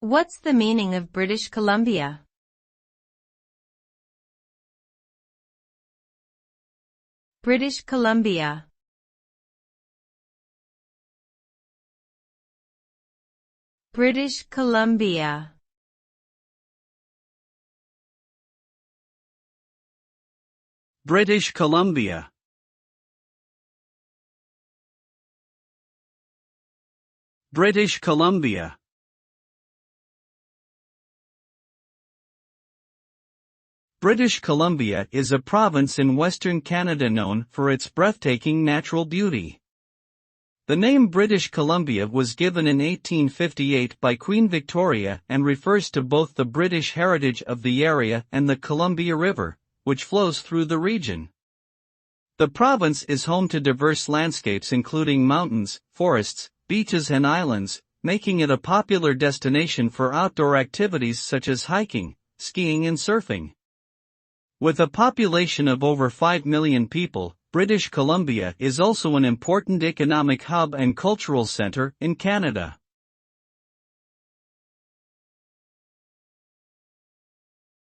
What's the meaning of British Columbia? British Columbia. British Columbia. British Columbia. British Columbia. British Columbia is a province in Western Canada known for its breathtaking natural beauty. The name British Columbia was given in 1858 by Queen Victoria and refers to both the British heritage of the area and the Columbia River, which flows through the region. The province is home to diverse landscapes including mountains, forests, beaches and islands, making it a popular destination for outdoor activities such as hiking, skiing and surfing. With a population of over 5 million people, British Columbia is also an important economic hub and cultural center in Canada.